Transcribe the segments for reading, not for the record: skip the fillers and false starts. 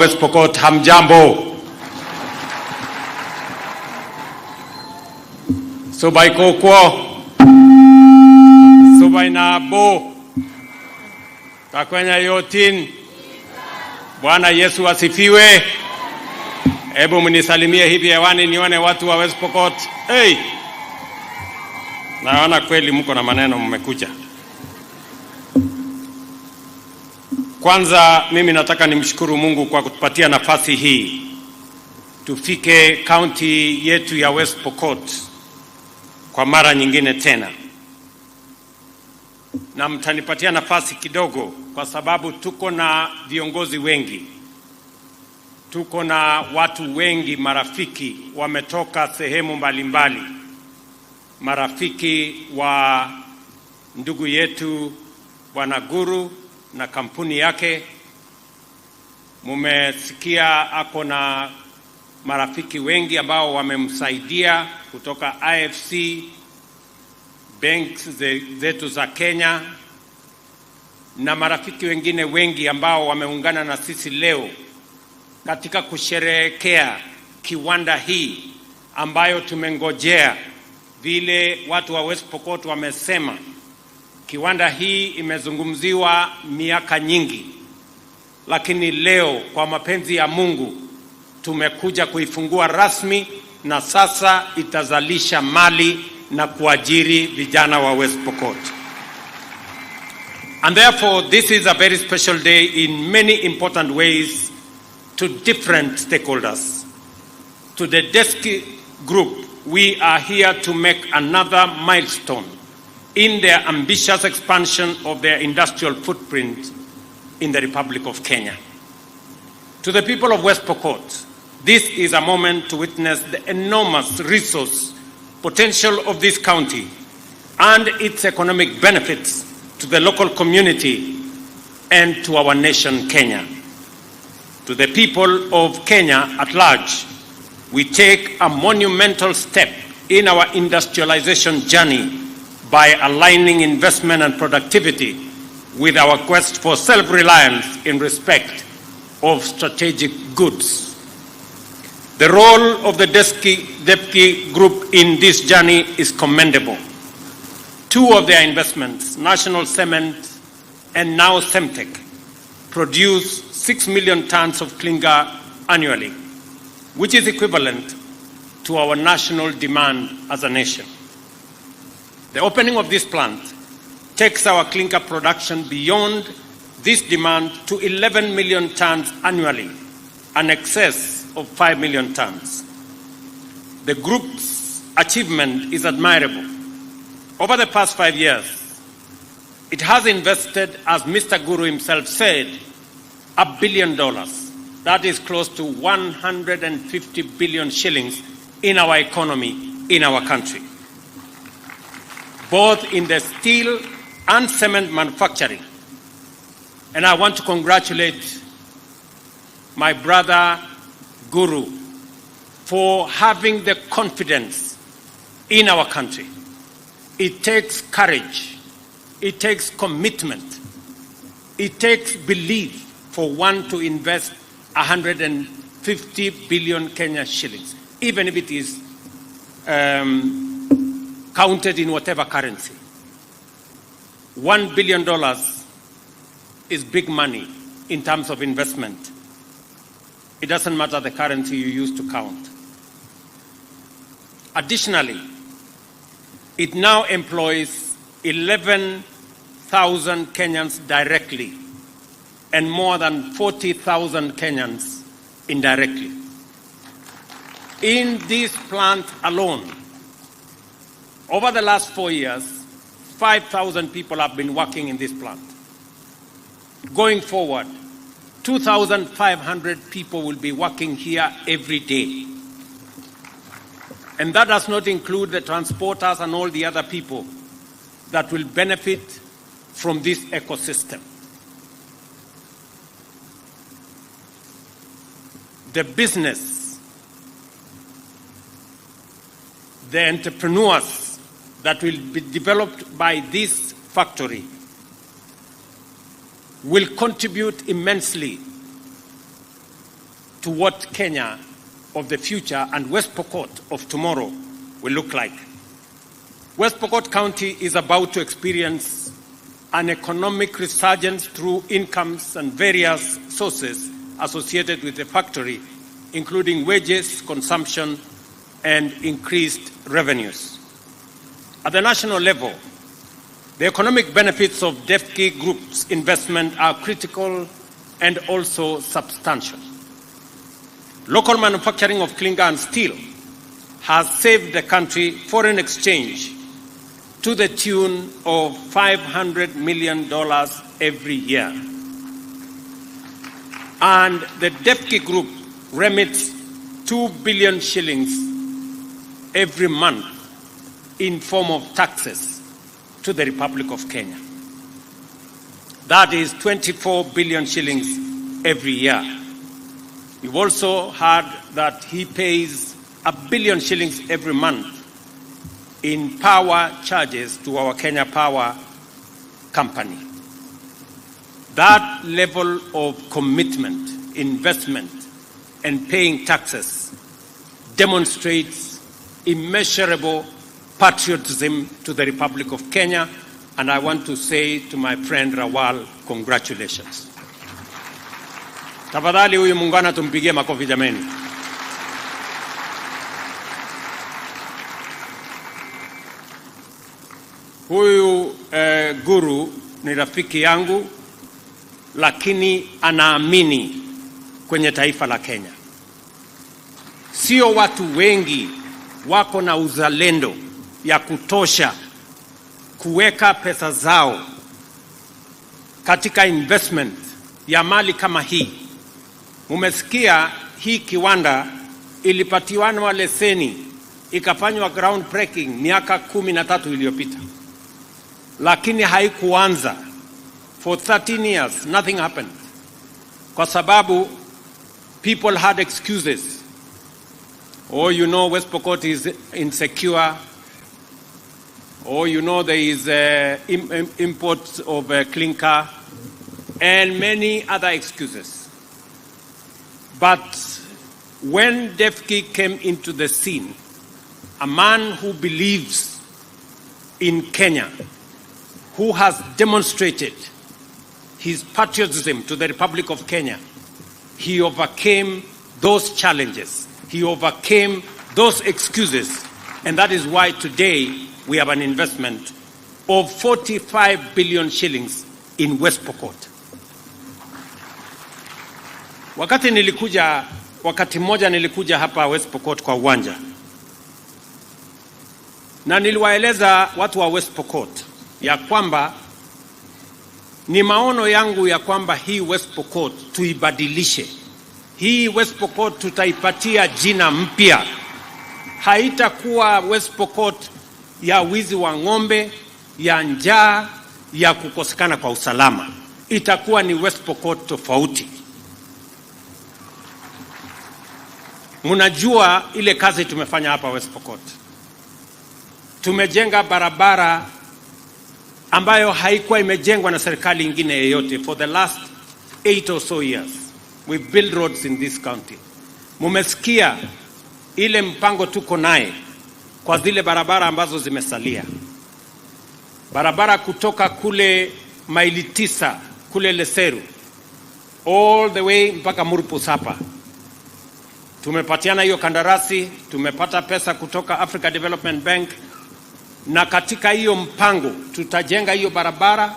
West Pokot, hamjambo. Subai kokwo. Subai na bo. Kakwenya yotin. Bwana Yesu asifiwe. Hebu mnisalimie hivi hewani nione watu wa West Pokot. Hey! Naona kweli mko na maneno mmekuja. Kwanza mimi nataka nimshukuru Mungu kwa kutupatia nafasi hii. Tufike county yetu ya West Pokot kwa mara nyingine tena. Na mtanipatia nafasi kidogo kwa sababu tuko na viongozi wengi. Tuko na watu wengi marafiki wametoka sehemu mbalimbali. Marafiki wa ndugu yetu Bwana Guru na kampuni yake. Mumesikia ako na marafiki wengi ambao wamemsaidia kutoka IFC, banks zetu za Kenya na marafiki wengine wengi ambao wameungana na sisi leo katika kusherehekea kiwanda hii ambayo tumengojea. Vile watu wa West Pokot wamesema, kiwanda hii imezungumziwa miaka nyingi, lakini leo kwa mapenzi ya Mungu tumekuja kuifungua rasmi, na sasa itazalisha mali na kuajiri vijana wa West Pokot. And therefore this is a very special day in many important ways to different stakeholders. To the Deski group, we are here to make another milestone in their ambitious expansion of their industrial footprint in the Republic of Kenya. To the people of West Pokot, this is a moment to witness the enormous resource potential of this county and its economic benefits to the local community and to our nation, Kenya. To the people of Kenya at large, we take a monumental step in our industrialization journey by aligning investment and productivity with our quest for self-reliance in respect of strategic goods. The role of the Deski Group in this journey is commendable. Two of their investments, National Cement and now Semtech, produce 6 million tons of clinker annually, which is equivalent to our national demand as a nation. The opening of this plant takes our clinker production beyond this demand to 11 million tons annually, an excess of 5 million tons. The group's achievement is admirable. Over the past 5 years, it has invested, as Mr. Guru himself said, $1 billion. That is close to 150 billion shillings in our economy, in our country, both in the steel and cement manufacturing. And I want to congratulate my brother Guru for having the confidence in our country. It takes courage, it takes commitment, it takes belief for one to invest 150 billion Kenya shillings, even if it is counted in whatever currency. $1 billion is big money in terms of investment. It doesn't matter the currency you use to count. Additionally, it now employs 11,000 Kenyans directly and more than 40,000 Kenyans indirectly. In this plant alone, over the last 4 years, 5,000 people have been working in this plant. Going forward, 2,500 people will be working here every day. And that does not include the transporters and all the other people that will benefit from this ecosystem. The business, the entrepreneurs that will be developed by this factory will contribute immensely to what Kenya of the future and West Pokot of tomorrow will look like. West Pokot County is about to experience an economic resurgence through incomes and various sources associated with the factory, including wages, consumption, and increased revenues. At the national level, the economic benefits of DEFCI Group's investment are critical and also substantial. Local manufacturing of clinker and steel has saved the country foreign exchange to the tune of $500 million every year. And the DEFCI Group remits 2 billion shillings every month in form of taxes to the Republic of Kenya. That is 24 billion shillings every year. You've also heard that he pays 1 billion shillings every month in power charges to our Kenya Power company. That level of commitment, investment, and paying taxes demonstrates immeasurable patriotism to the Republic of Kenya, and I want to say to my friend Rawal, congratulations. Tafadhali huyu muungwana tumpigie makofi jameni. Huyu guru ni rafiki yangu, lakini anaamini kwenye taifa la Kenya. Sio watu wengi wako na uzalendo ya kutosha kuweka pesa zao katika investment ya mali kama hii. Mumesikia hii kiwanda ilipatiwa leseni ikafanywa ground breaking miaka 13 iliyopita, lakini haikuanza. For 13 years nothing happened, kwa sababu people had excuses. Oh, you know, West Pokot is insecure. Oh, you know, there is imports of clinker and many other excuses. But when DEFCI came into the scene, a man who believes in Kenya, who has demonstrated his patriotism to the Republic of Kenya, he overcame those challenges. He overcame those excuses. And that is why today we have an investment of 45 billion shillings in West Pokot. Wakati mmoja nilikuja hapa West Pokot kwa uwanja, na niliwaeleza watu wa West Pokot ya kwamba ni maono yangu ya kwamba hii West Pokot tuibadilishe. Hii West Pokot tutaipatia jina mpya. Haitakuwa West Pokot ya wizi wa ng'ombe, ya njaa, ya kukosekana kwa usalama. Itakuwa ni West Pokot tofauti. Munajua ile kazi tumefanya hapa West Pokot. Tumejenga barabara ambayo haikuwa imejengwa na serikali ingine yoyote. For the last 8 or so years, we build roads in this county. Mumesikia ile mpango tuko naye kwa zile barabara ambazo zimesalia. Barabara kutoka kule maili 9 kule Leseru all the way mpaka Murpus hapa. Tumepatiana hiyo kandarasi, tumepata pesa kutoka Africa Development Bank, na katika hiyo mpango tutajenga hiyo barabara.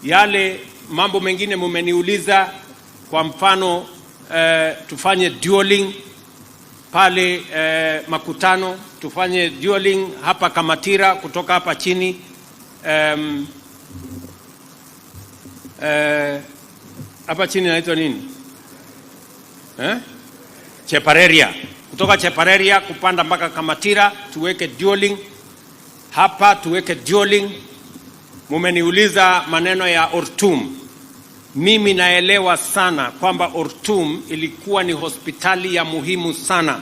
Yale mambo mengine mumeniuliza, kwa mfano tufanye dualing pale Makutano, tufanye dualing hapa Kamatira kutoka hapa chini, hapa chini naitwa nini? Chepareria. Kutoka Chepareria kupanda mpaka Kamatira tuweke dualing. Hapa tuweke dualing. Mumeniuliza maneno ya Ortum. Mimi naelewa sana kwamba Ortum ilikuwa ni hospitali ya muhimu sana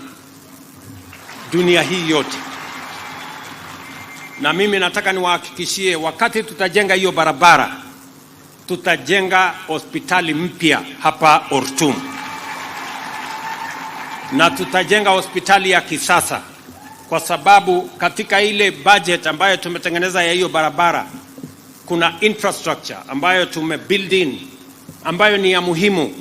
dunia hii yote. Na mimi nataka niwahakikishie wakati tutajenga hiyo barabara, tutajenga hospitali mpya hapa Ortum. na tutajenga hospitali ya kisasa, kwa sababu katika ile budget ambayo tumetengeneza ya hiyo barabara kuna infrastructure ambayo tumebuild in ambayo ni ya muhimu.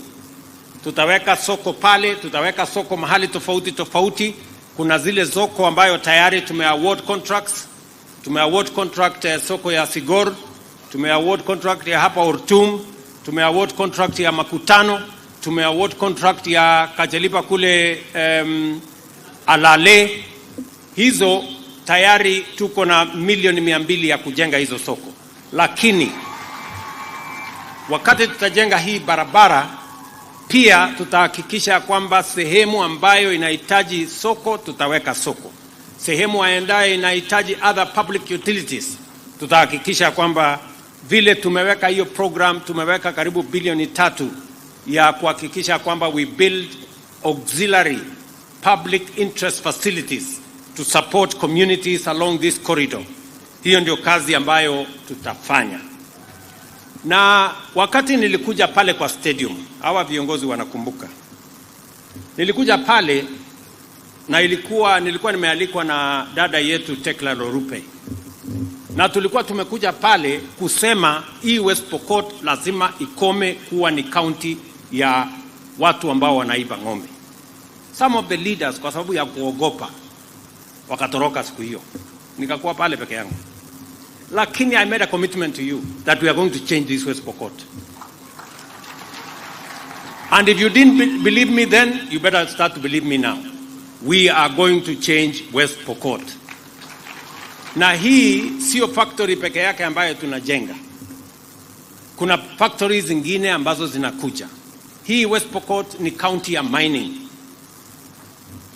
Tutaweka soko pale, tutaweka soko mahali tofauti tofauti. Kuna zile soko ambayo tayari tumeaward contracts. Tumeaward contract ya soko ya Sigor, tumeaward contract ya hapa Ortum, tumeaward contract ya Makutano, tumeaward contract ya Kajelipa kule Alale. Hizo tayari tuko na milioni 200 ya kujenga hizo soko. Lakini wakati tutajenga hii barabara, pia tutahakikisha kwamba sehemu ambayo inahitaji soko tutaweka soko. Sehemu ambayo inahitaji other public utilities tutahakikisha kwamba vile tumeweka hiyo program, tumeweka karibu bilioni 3 ya kuhakikisha kwamba we build auxiliary public interest facilities to support communities along this corridor. Hiyo ndio kazi ambayo tutafanya. Na wakati nilikuja pale kwa stadium, hawa viongozi wanakumbuka, nilikuja pale na nilikuwa nimealikwa na dada yetu Tekla Lorupe, na tulikuwa tumekuja pale kusema hii West Pokot lazima ikome kuwa ni county ya watu ambao wanaiba ng'ombe. Some of the leaders kwa sababu ya kuogopa wakatoroka siku hiyo, nikakuwa pale peke yangu. Lakini I made a commitment to you that we are going to change this West Pokot. And if you didn't believe me then, you better start to believe me now. We are going to change West Pokot. Na hii sio factory peke yake ambayo tunajenga. Kuna factories zingine ambazo zinakuja. Hii West Pokot ni county ya mining.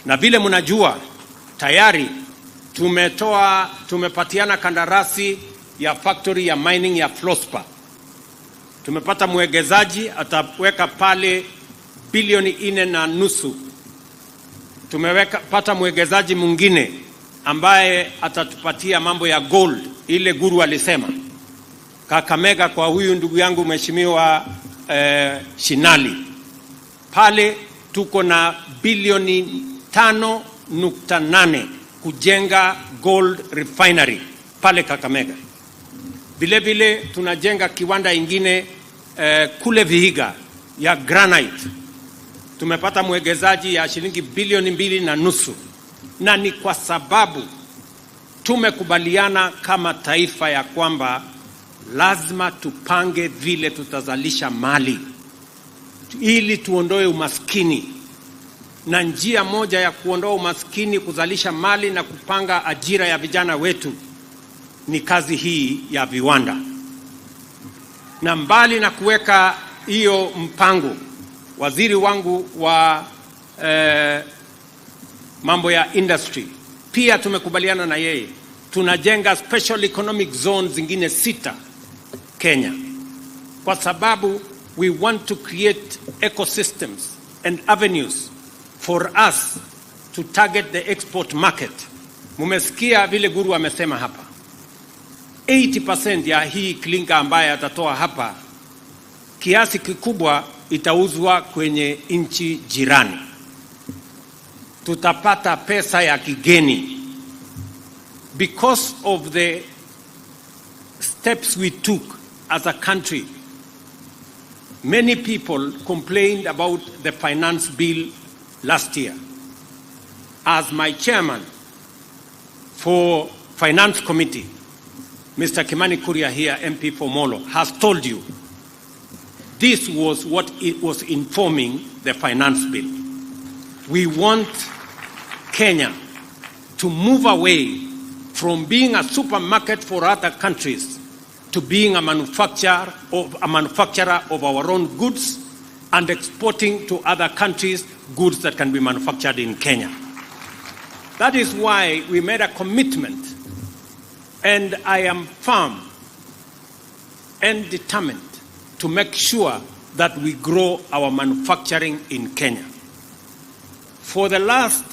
Na vile mnajua tayari tumepatiana kandarasi ya factory ya mining ya Flospa. Tumepata mwegezaji ataweka pale bilioni 4.5. Pata mwegezaji mwingine ambaye atatupatia mambo ya gold, ile Guru alisema. Kakamega kwa huyu ndugu yangu mheshimiwa Shinali. Pale tuko na bilioni 5.8 kujenga gold refinery pale Kakamega. Vile vile tunajenga kiwanda ingine kule Vihiga ya granite. Tumepata mwegezaji ya shilingi bilioni 2.5, na ni kwa sababu tumekubaliana kama taifa ya kwamba lazima tupange vile tutazalisha mali ili tuondoe umaskini. Na njia moja ya kuondoa umaskini, kuzalisha mali na kupanga ajira ya vijana wetu ni kazi hii ya viwanda. Na mbali na kuweka hiyo mpango, waziri wangu wa mambo ya industry pia tumekubaliana na yeye, tunajenga special economic zones zingine 6 Kenya, kwa sababu we want to create ecosystems and avenues for us to target the export market. Mumesikia vile Guru amesema hapa, 80% ya hii klinka ambaye atatoa hapa, kiasi kikubwa itauzwa kwenye nchi jirani. Tutapata pesa ya kigeni because of the steps we took as a country. Many people complained about the finance bill last year. As my chairman for Finance Committee, Mr. Kimani Kuria here, MP for Molo, has told you, this was what it was informing the finance bill. We want Kenya to move away from being a supermarket for other countries to being a manufacturer of our own goods and exporting to other countries goods that can be manufactured in Kenya. That is why we made a commitment, and I am firm and determined to make sure that we grow our manufacturing in Kenya. For the last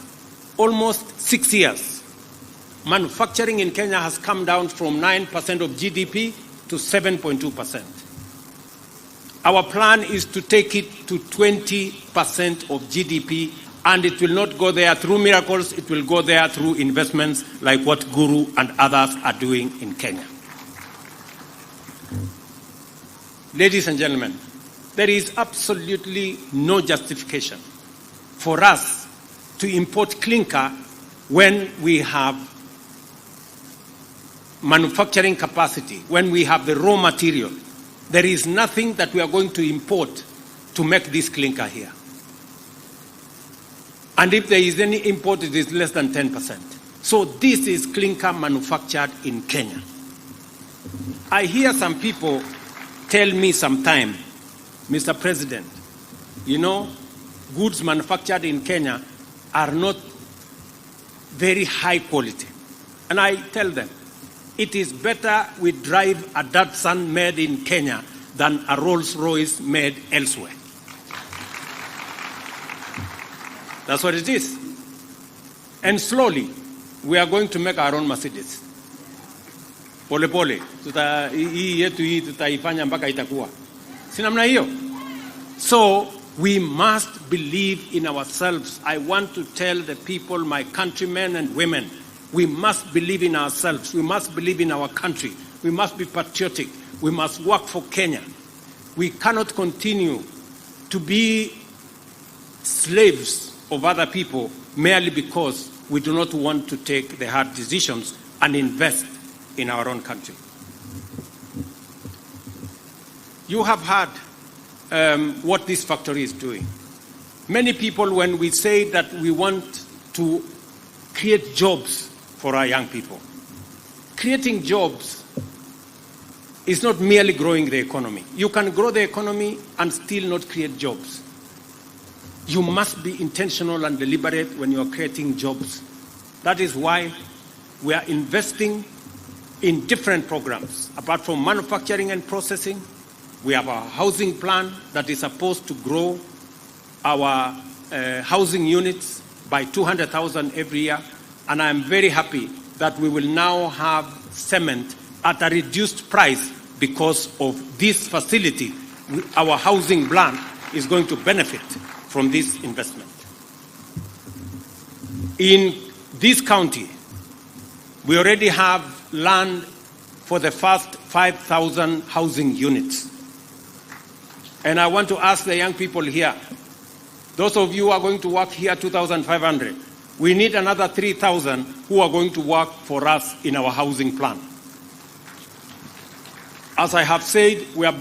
almost 6 years, manufacturing in Kenya has come down from 9% of GDP to 7.2%. Our plan is to take it to 20% of GDP And it will not go there through miracles, it will go there through investments like what Guru and others are doing in Kenya. Ladies and gentlemen, there is absolutely no justification for us to import clinker when we have manufacturing capacity, when we have the raw material. There is nothing that we are going to import to make this clinker here. And if there is any import, it is less than 10%. So this is clinker manufactured in Kenya. I hear some people tell me sometime, Mr. President, you know, goods manufactured in Kenya are not very high quality. And I tell them, it is better we drive a Datsun made in Kenya than a Rolls-Royce made elsewhere. That's what it is. And slowly, we are going to make our own Mercedes. Pole pole, hii yetu hii tutaifanya mpaka itakuwa. Si namna hiyo? So, we must believe in ourselves. I want to tell the people, my countrymen and women, we must believe in ourselves. We must believe in our country. We must be patriotic. We must work for Kenya. We cannot continue to be slaves of other people merely because we do not want to take the hard decisions and invest in our own country. You have heard what this factory is doing. Many people, when we say that we want to create jobs for our young people, creating jobs is not merely growing the economy. You can grow the economy and still not create jobs. You must be intentional and deliberate when you are creating jobs. That is why we are investing in different programs. Apart from manufacturing and processing, we have a housing plan that is supposed to grow our housing units by 200,000 every year. And I'm very happy that we will now have cement at a reduced price because of this facility. Our housing plan is going to benefit from this investment. In this county, we already have land for the first 5,000 housing units. And I want to ask the young people here, those of you who are going to work here 2,500, we need another 3,000 who are going to work for us in our housing plan. As I have said, we are